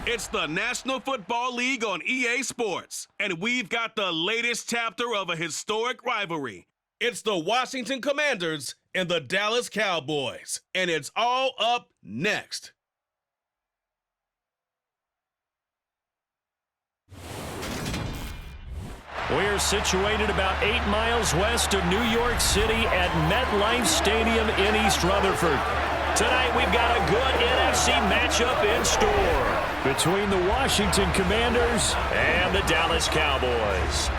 It's the National Football League on EA Sports, and we've got the latest chapter of a historic rivalry. It's the Washington Commanders and the Dallas Cowboys, and it's all up next. We're situated about 8 miles west of New York City at MetLife Stadium in East Rutherford. Tonight we've got a good NFC matchup in store between the Washington Commanders and the Dallas Cowboys.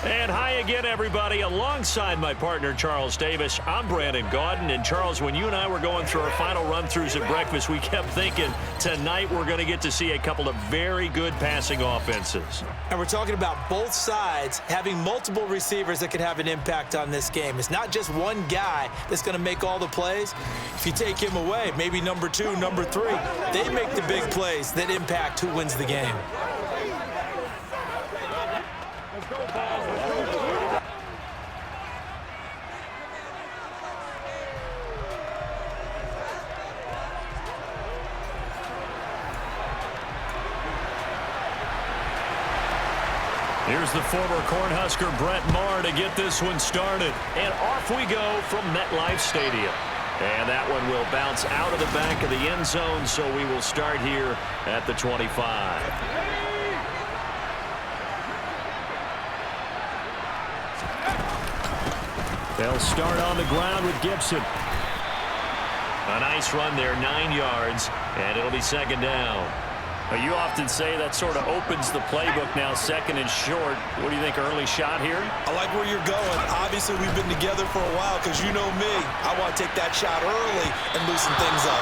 And hi again, everybody. Alongside my partner, Charles Davis, I'm Brandon Gaudin. And Charles, when you and I were going through our final run-throughs at breakfast, we kept thinking tonight we're going to get to see a couple of very good passing offenses. And we're talking about both sides having multiple receivers that can have an impact on this game. It's not just one guy that's going to make all the plays. If you take him away, maybe number 2, number 3, they make the big plays that impact who wins the game. Here's the former Cornhusker Brett Maher to get this one started. And off we go from MetLife Stadium. And that one will bounce out of the back of the end zone, so we will start here at the 25. They'll start on the ground with Gibson. A nice run there, 9 yards, and it'll be second down. You often say that sort of opens the playbook now, second and short. What do you think, early shot here? I like where you're going. Obviously, we've been together for a while because you know me. I want to take that shot early and loosen things up.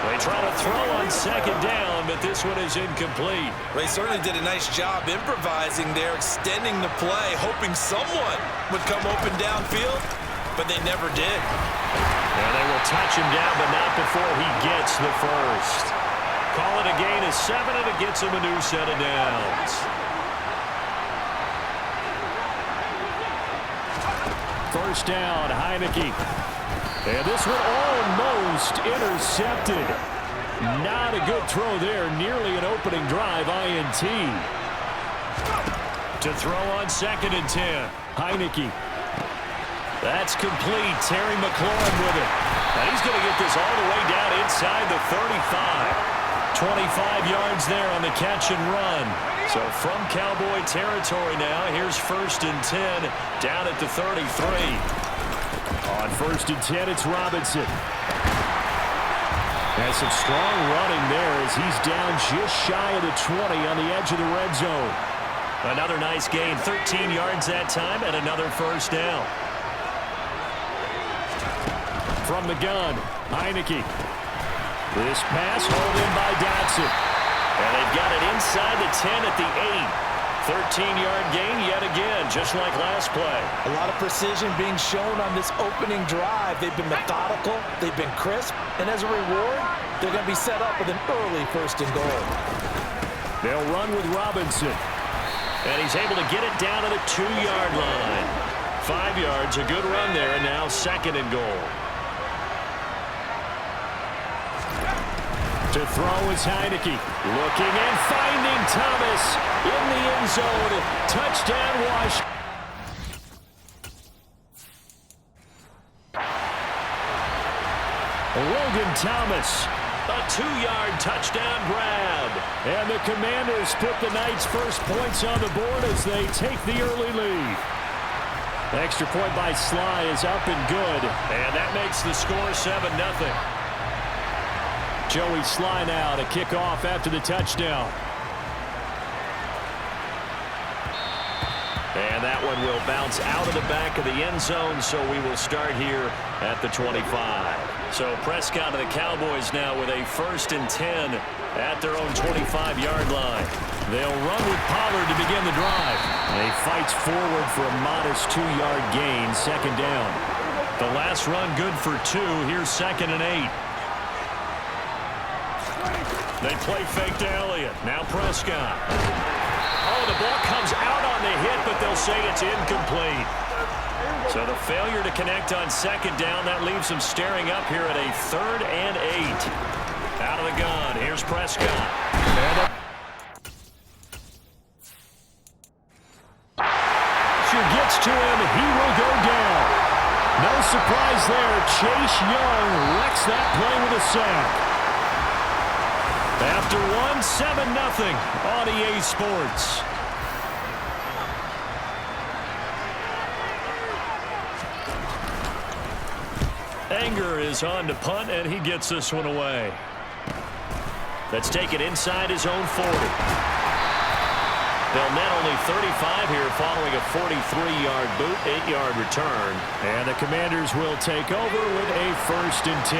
They try to throw on second down, but this one is incomplete. They certainly did a nice job improvising there, extending the play, hoping someone would come open downfield, but they never did. And they will touch him down, but not before he gets the first. Call it a gain of 7, and it gets him a new set of downs. First down, Heineke. And this one almost intercepted. Not a good throw there. Nearly an opening drive, INT. To throw on second and 10. Heineke. That's complete. Terry McLaurin with it. And he's going to get this all the way down inside the 35. 25 yards there on the catch and run. So from Cowboy territory now, here's first and 10 down at the 33. On first and 10, it's Robinson. Has some strong running there as he's down just shy of the 20 on the edge of the red zone. Another nice gain, 13 yards that time, and another first down. From the gun, Heineke. This pass hauled in by Dotson. And they've got it inside the 10 at the 8. 13-yard gain yet again, just like last play. A lot of precision being shown on this opening drive. They've been methodical, they've been crisp, and as a reward, they're going to be set up with an early first and goal. They'll run with Robinson. And he's able to get it down to the 2-yard line. 5 yards, a good run there, and now second and goal. To throw is Heineke. Looking and finding Thomas in the end zone. Touchdown, Washington. Logan Thomas. A 2-yard touchdown grab. And the Commanders put the Knights' first points on the board as they take the early lead. Extra point by Sly is up and good. And that makes the score 7-0. Joey Sly now to kick off after the touchdown. And that one will bounce out of the back of the end zone, so we will start here at the 25. So Prescott and the Cowboys now with a first and 10 at their own 25-yard line. They'll run with Pollard to begin the drive. And he fights forward for a modest 2-yard gain, second down. The last run good for 2. Here's second and 8. They play fake to Elliott. Now Prescott. Oh, the ball comes out on the hit, but they'll say it's incomplete. So the failure to connect on second down, that leaves him staring up here at a 3rd and 8. Out of the gun, here's Prescott. Gets to him, he will go down. No surprise there. Chase Young wrecks that play with a sack. After one, 7-0 on EA Sports. Anger is on to punt, and he gets this one away. Let's take it inside his own 40. They'll net only 35 here following a 43-yard boot, 8-yard return. And the Commanders will take over with a 1st and 10.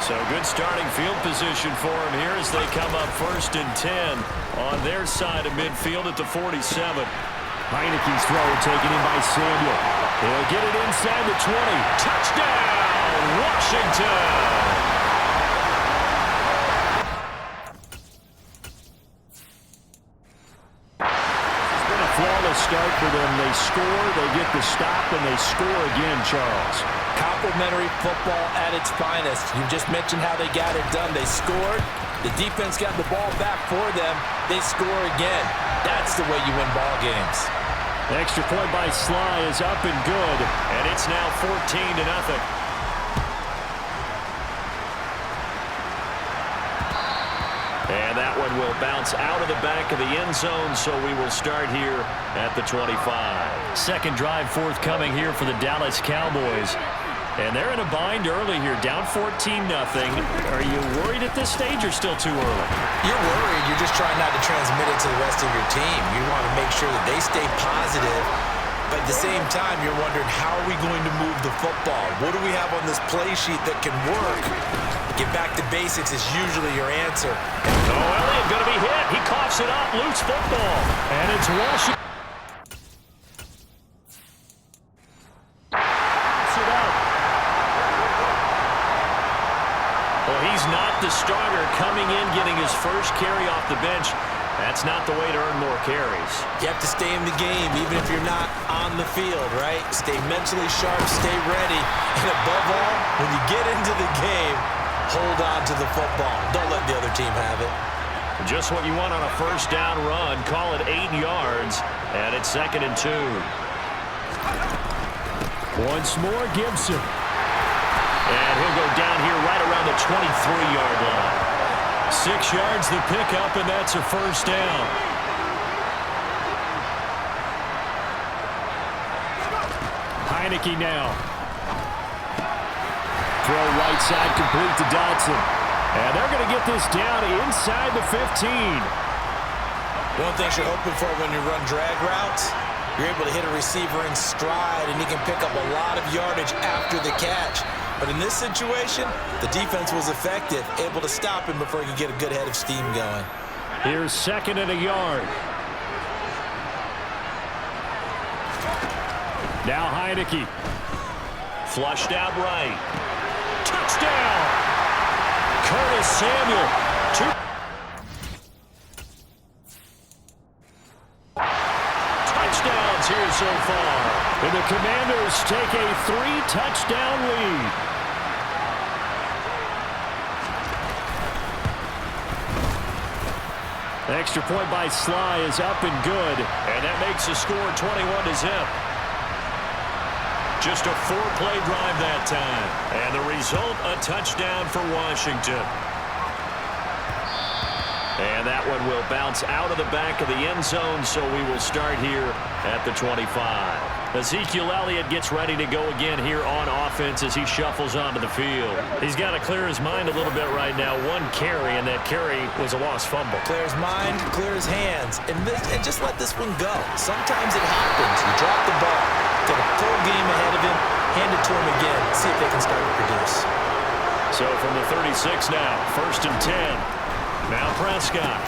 So good starting field position for him here as they come up 1st and 10 on their side of midfield at the 47. Heineke's throw taken in by Samuel. He'll get it inside the 20. Touchdown, Washington! Flawless start for them. They score, they get the stop, and they score again, Charles. Complimentary football at its finest. You just mentioned how they got it done. They scored. The defense got the ball back for them. They score again. That's the way you win ball games. The extra point by Sly is up and good. And it's now 14-0. And that one will bounce out of the back of the end zone, so we will start here at the 25. Second drive forthcoming here for the Dallas Cowboys. And they're in a bind early here, down 14-0. Are you worried at this stage or still too early? You're worried. You're just trying not to transmit it to the rest of your team. You want to make sure that they stay positive. But at the same time, you're wondering, how are we going to move the football? What do we have on this play sheet that can work? Get back to basics is usually your answer. Oh, Elliott going to be hit. He coughs it up. Loose football. And it's Washington. Well, he's not the starter coming in, getting his first carry off the bench. That's not the way to earn more carries. You have to stay in the game, even if you're not on the field, right? Stay mentally sharp, stay ready. And above all, when you get into the game, hold on to the football. Don't let the other team have it. Just what you want on a first down run. Call it 8 yards, and it's 2nd and 2. Once more, Gibson. And he'll go down here right around the 23-yard line. 6 yards the pickup, and that's a first down. Heineke now. Throw right side complete to Dotson. And they're going to get this down inside the 15. One thing you're hoping for when you run drag routes, you're able to hit a receiver in stride, and he can pick up a lot of yardage after the catch. But in this situation, the defense was effective, able to stop him before he could get a good head of steam going. Here's 2nd and a yard. Now Heineke. Flushed out right. Touchdown! Curtis Samuel. Touchdowns here so far. And the Commanders take a 3-touchdown lead. The extra point by Sly is up and good. And that makes the score 21-0. Just a 4-play drive that time. And the result, a touchdown for Washington. And that one will bounce out of the back of the end zone, so we will start here at the 25. Ezekiel Elliott gets ready to go again here on offense as he shuffles onto the field. He's got to clear his mind a little bit right now. 1 carry, and that carry was a lost fumble. Clear his mind, clear his hands, and just let this one go. Sometimes it happens. You drop the ball, get a full game ahead of him, hand it to him again, see if they can start to produce. So from the 36 now, 1st and 10. Now Prescott.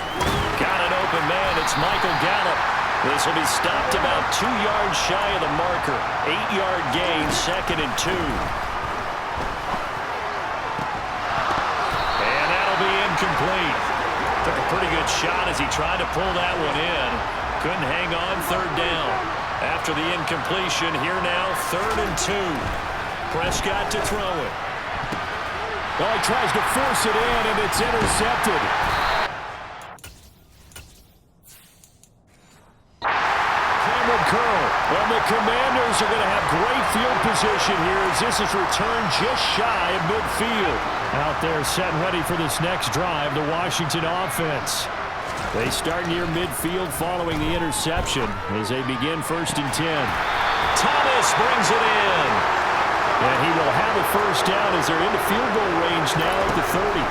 Got an open man. It's Michael Gallup. This will be stopped about 2 yards shy of the marker. 8-yard gain, 2nd and 2. And that'll be incomplete. Took a pretty good shot as he tried to pull that one in. Couldn't hang on, 3rd down. After the incompletion, here now, 3rd and 2. Prescott to throw it. Well, he tries to force it in, and it's intercepted. Cameron Curl. Well, the Commanders are going to have great field position here as this is returned just shy of midfield. Out there set and ready for this next drive, the Washington offense. They start near midfield following the interception as they begin 1st and 10. Thomas brings it in. And he will have a first down as they're into field goal range now at the 30.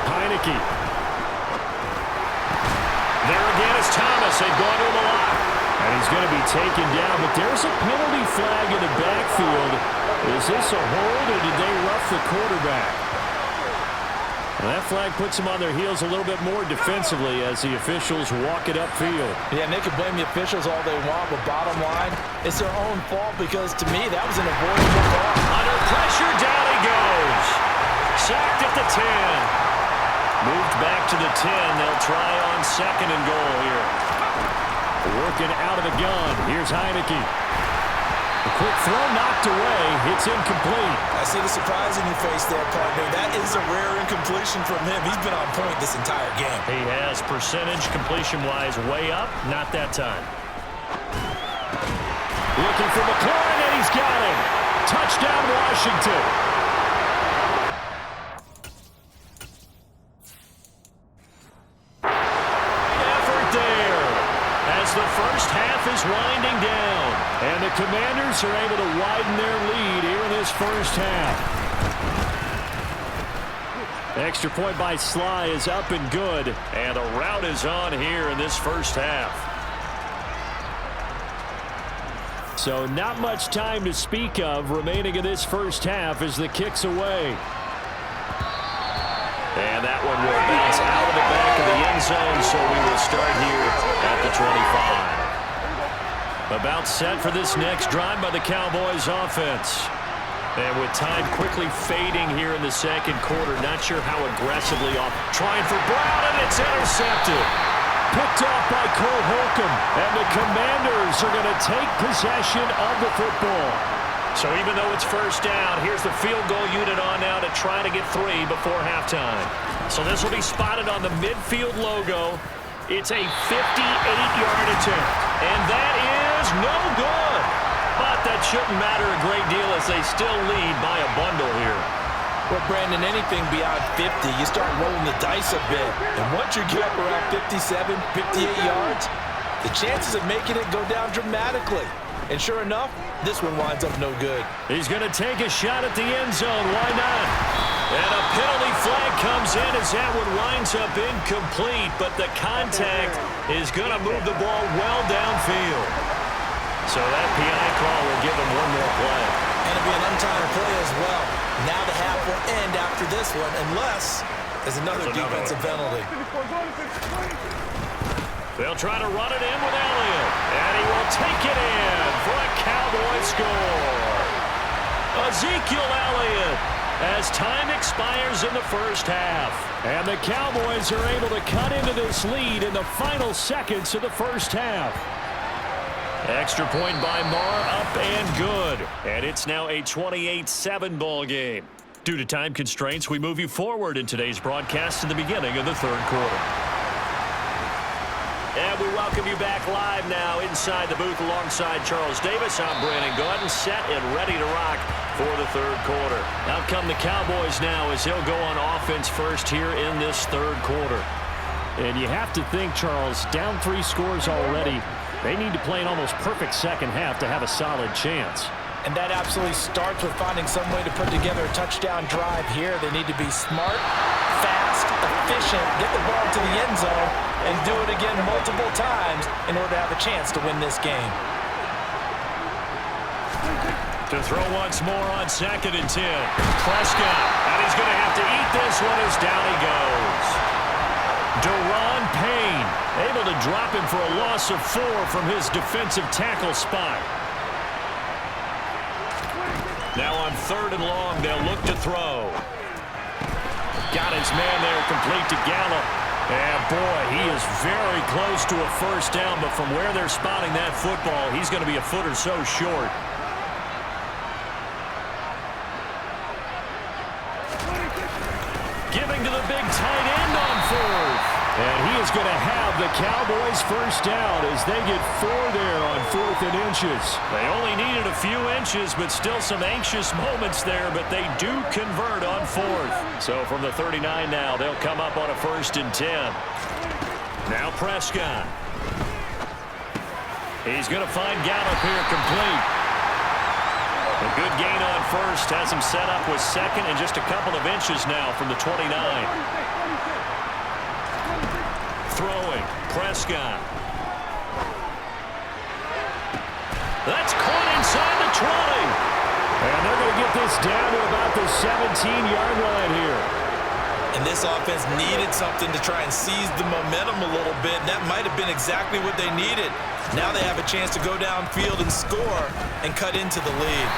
Heineke. There again is Thomas. They've gone to him a lot. And he's going to be taken down, but there's a penalty flag in the backfield. Is this a hold or did they rough the quarterback? Well, that flag puts them on their heels a little bit more defensively as the officials walk it upfield. Yeah, and they can blame the officials all they want, but bottom line, it's their own fault because, to me, that was an avoidable call. Under pressure, down he goes. Sacked at the 10. Moved back to the 10. They'll try on 2nd and goal here. Working out of the gun. Here's Heineke. A quick throw knocked away. It's incomplete. I see the surprise in your face there, partner. That is a rare incompletion from him. He's been on point this entire game. He has percentage completion-wise way up. Not that time. Looking for McLaurin, and he's got him. Touchdown, Washington. Effort there as the first half is winding down. And the Commanders are able to widen their lead here in this first half. Extra point by Sly is up and good. And a rout is on here in this first half. So not much time to speak of remaining in this first half as the kick's away. And that one will bounce out of the back of the end zone, so we will start here at the 25. About set for this next drive by the Cowboys offense. And with time quickly fading here in the 2nd quarter, not sure how aggressively off. Trying for Brown, and it's intercepted. Picked off by Cole Holcomb, and the Commanders are going to take possession of the football. So even though it's first down, here's the field goal unit on now to try to get 3 before halftime. So this will be spotted on the midfield logo. It's a 58-yard attempt, and that is no good. But that shouldn't matter a great deal as they still lead by a bundle here. Well, Brandon, anything beyond 50, you start rolling the dice a bit. And once you get up around 57, 58 yards, the chances of making it go down dramatically. And sure enough, this one winds up no good. He's going to take a shot at the end zone. Why not? And a penalty flag comes in as that one winds up incomplete, but the contact is going to move the ball well downfield. So that PI call will give him one more play. And it'll be an untimed play as well. Now the half will end after this one, unless there's another defensive penalty. They'll try to run it in with Elliott, and he will take it in for a Cowboy score. Ezekiel Elliott as time expires in the first half. And the Cowboys are able to cut into this lead in the final seconds of the first half. Extra point by Marr, up and good. And it's now a 28-7 ball game. Due to time constraints, we move you forward in today's broadcast to the beginning of the 3rd quarter. And we welcome you back live now inside the booth alongside Charles Davis. I'm Brandon Gordon, set and ready to rock for the 3rd quarter. Out come the Cowboys now as they'll go on offense first here in this 3rd quarter. And you have to think, Charles, down 3 scores already. They need to play an almost perfect second half to have a solid chance. And that absolutely starts with finding some way to put together a touchdown drive here. They need to be smart, fast, efficient, get the ball to the end zone, and do it again multiple times in order to have a chance to win this game. To throw once more on 2nd and 10. Prescott, and he's going to have to eat this one as down he goes. Deron Payne able to drop him for a loss of 4 from his defensive tackle spot. Now on 3rd and long, they'll look to throw. Got his man there, complete to Gallup. And boy, he is very close to a first down, but from where they're spotting that football, he's going to be a foot or so short. Giving to the big tight end on fourth. And he is going to have the Cowboys first down as they get 4 there on 4th and inches. They only needed a few inches, but still some anxious moments there, but they do convert on 4th. So from the 39 now, they'll come up on a 1st and 10. Now Prescott. He's going to find Gallup here complete. A good gain on 1st has him set up with 2nd and just a couple of inches now from the 29. Throwing, Prescott. That's caught inside the 20. And they're going to get this down to about the 17-yard line here. And this offense needed something to try and seize the momentum a little bit, and that might have been exactly what they needed. Now they have a chance to go downfield and score and cut into the lead.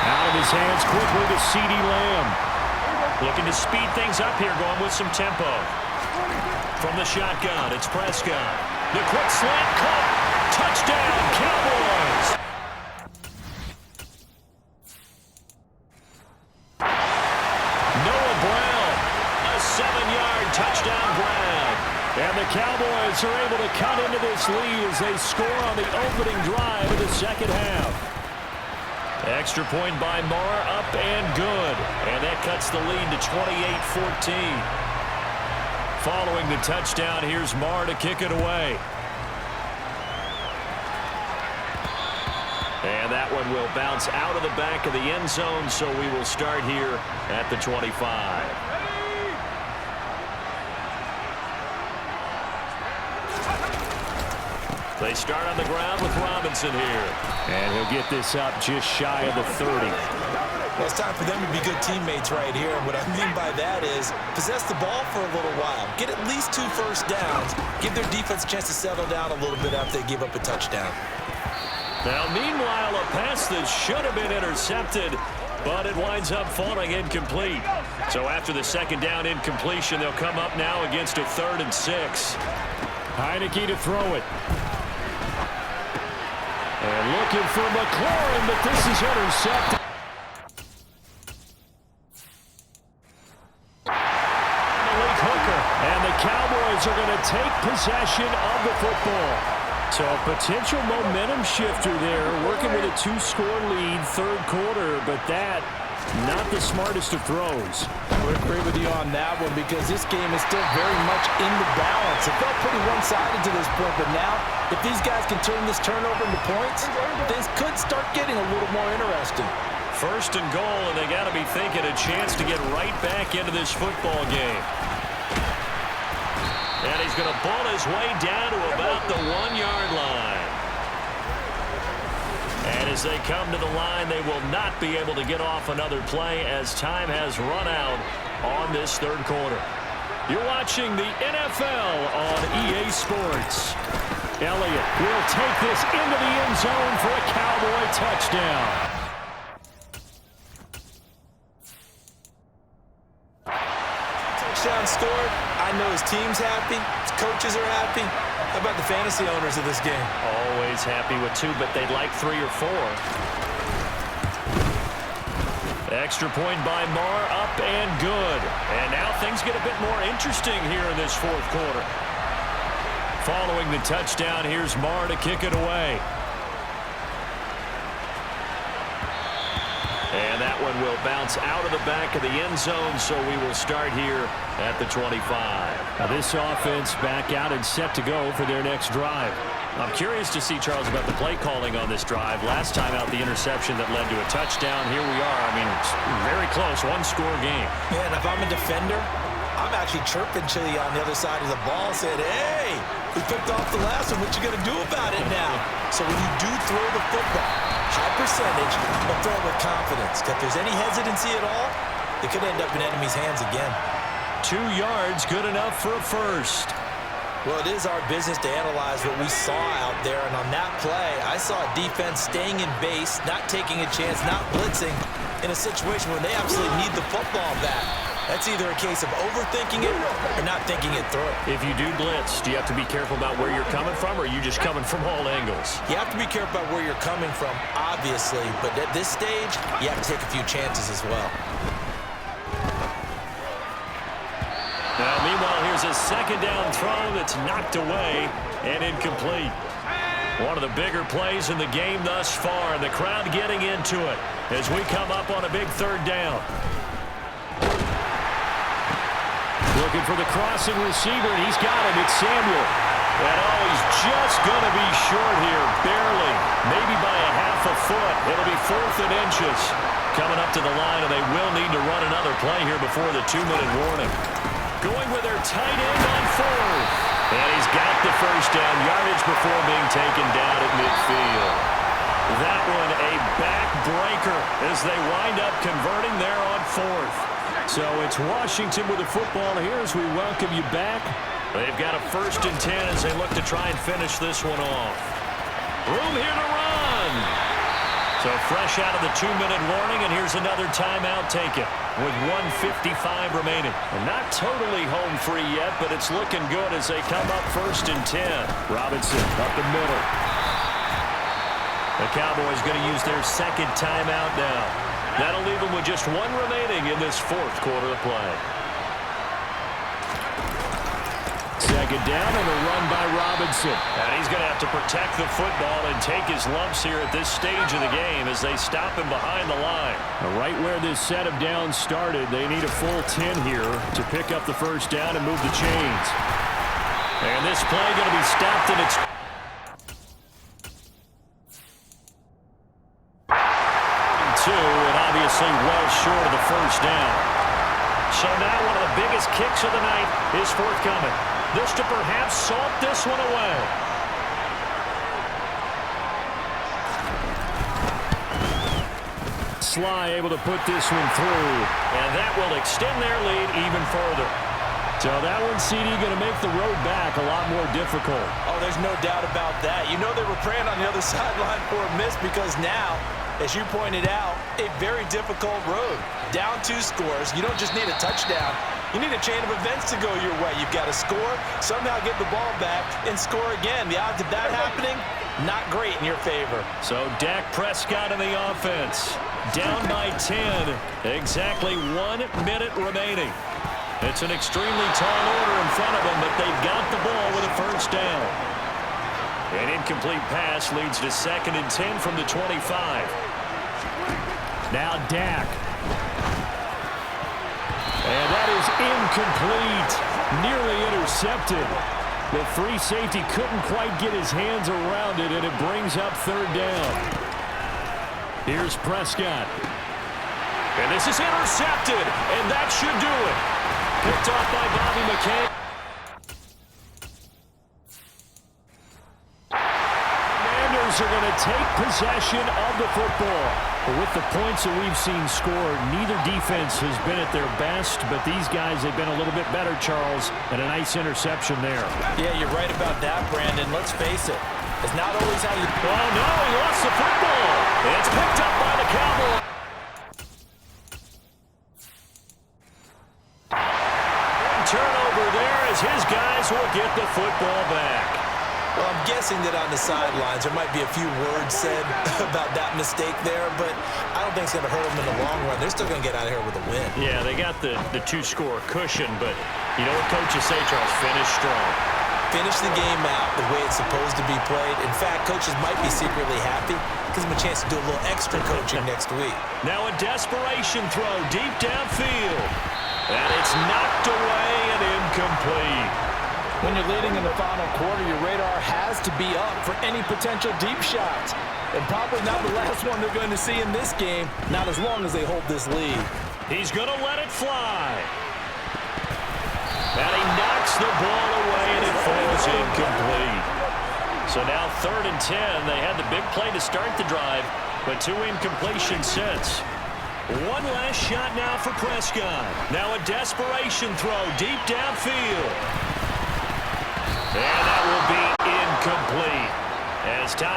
Out of his hands quickly to CeeDee Lamb. Looking to speed things up here, going with some tempo. From the shotgun, it's Prescott. The quick slant caught. Touchdown, Cowboys. Noah Brown, a 7-yard touchdown grab. And the Cowboys are able to cut into this lead as they score on the opening drive of the second half. Extra point by Marr, up and good. And that cuts the lead to 28-14. Following the touchdown, here's Marr to kick it away. And that one will bounce out of the back of the end zone, so we will start here at the 25. They start on the ground with Robinson here. And he'll get this up just shy of the 30. Well, it's time for them to be good teammates right here. And what I mean by that is possess the ball for a little while. Get at least 2 first downs. Give their defense a chance to settle down a little bit after they give up a touchdown. Now, meanwhile, a pass that should have been intercepted, but it winds up falling incomplete. So after the second down incompletion, they'll come up now against a 3rd and 6. Heineke to throw it. And looking for McLaurin, but this is intercepted. And the Cowboys are going to take possession of the football. So a potential momentum shifter there, working with a 2-score lead, 3rd quarter, but that, not the smartest of throws. I would agree with you on that one because this game is still very much in the balance. It felt pretty one-sided to this point, but now, if these guys can turn this turnover into points, things could start getting a little more interesting. 1st and goal, and they got to be thinking a chance to get right back into this football game. And he's going to ball his way down to about the 1-yard line. And as they come to the line, they will not be able to get off another play as time has run out on this 3rd quarter. You're watching the NFL on EA Sports. Elliott will take this into the end zone for a Cowboy touchdown. Touchdown scored. I know his team's happy. His coaches are happy. How about the fantasy owners of this game? Always happy with 2, but they'd like 3 or 4. Extra point by Marr, up and good. And now things get a bit more interesting here in this 4th quarter. Following the touchdown, here's Marr to kick it away. And that one will bounce out of the back of the end zone, so we will start here at the 25. Now this offense back out and set to go for their next drive. I'm curious to see, Charles, about the play calling on this drive. Last time out, the interception that led to a touchdown. Here we are. I mean, it's very close, 1-score game. Man, if I'm a defender, I'm actually chirping Chili on the other side of the ball, saying, hey, we picked off the last one. What you going to do about it now? So when you do throw the football, high percentage, but throw it with confidence. If there's any hesitancy at all, it could end up in enemy's hands again. 2 yards, good enough for a first. Well, it is our business to analyze what we saw out there, and on that play, I saw a defense staying in base, not taking a chance, not blitzing in a situation where they absolutely need the football back. That's either a case of overthinking it or not thinking it through. If you do blitz, do you have to be careful about where you're coming from, or are you just coming from all angles? You have to be careful about where you're coming from, obviously, but at this stage, you have to take a few chances as well. Now, meanwhile, here's a second down throw that's knocked away and incomplete. One of the bigger plays in the game thus far, and the crowd getting into it as we come up on a big third down. Looking for the crossing receiver, and he's got him. It's Samuel. And he's just going to be short here, barely, maybe by a half a foot. It'll be 4th and inches. Coming up to the line, and they will need to run another play here before the 2-minute warning. Going with their tight end on 4th. And he's got the first down yardage before being taken down at midfield. That one a backbreaker as they wind up converting there on 4th. So it's Washington with the football here as we welcome you back. They've got a 1st and 10 as they look to try and finish this one off. Room here to run. So fresh out of the 2-minute warning, and here's another timeout taken with 1:55 remaining. And not totally home free yet, but it's looking good as they come up 1st and 10. Robinson up the middle. The Cowboys going to use their second timeout now. That'll leave them with just 1 remaining in this 4th quarter of play. Second down and a run by Robinson. And he's going to have to protect the football and take his lumps here at this stage of the game as they stop him behind the line. Right where this set of downs started, they need a full 10 here to pick up the first down and move the chains. And this play going to be stopped in its... and obviously well short of the first down. So now one of the biggest kicks of the night is forthcoming. This to perhaps salt this one away. Sly able to put this one through, and that will extend their lead even further. So that one, CD, going to make the road back a lot more difficult. Oh, there's no doubt about that. You know they were praying on the other sideline for a miss because now, as you pointed out, a very difficult road. Down 2 scores. You don't just need a touchdown. You need a chain of events to go your way. You've got to score, somehow get the ball back, and score again. The odds of that happening, not great in your favor. So Dak Prescott in the offense. Down by 10. Exactly 1 minute remaining. It's an extremely tall order in front of them, but they've got the ball with a first down. An incomplete pass leads to 2nd and 10 from the 25. Now Dak. And that is incomplete. Nearly intercepted. The free safety couldn't quite get his hands around it, and it brings up 3rd down. Here's Prescott. And this is intercepted, and that should do it. Picked off by Bobby McCain. Commanders are going to take possession of the football. But with the points that we've seen scored, neither defense has been at their best, but these guys have been a little bit better, Charles, and a nice interception there. Yeah, you're right about that, Brandon. Let's face it. It's not always how you... Oh, no, he lost the football. It's picked up by the Cowboys. Turnover there as his guys will get the football back. Well, I'm guessing that on the sidelines there might be a few words said about that mistake there, but I don't think it's going to hurt them in the long run. They're still going to get out of here with a win. Yeah, they got the 2-score cushion, but you know what coaches say, Charles? Finish strong. Finish the game out the way it's supposed to be played. In fact, coaches might be secretly happy. Gives them a chance to do a little extra coaching next week. Now a desperation throw deep downfield. And it's knocked away and incomplete. When you're leading in the final quarter, your radar has to be up for any potential deep shots. And probably not the last one they're going to see in this game, not as long as they hold this lead. He's going to let it fly. And he knocks the ball away, and it falls incomplete. So now 3rd and 10. They had the big play to start the drive, but 2 incompletions since. One last shot now for Prescott. Now a desperation throw deep downfield. And that will be incomplete as time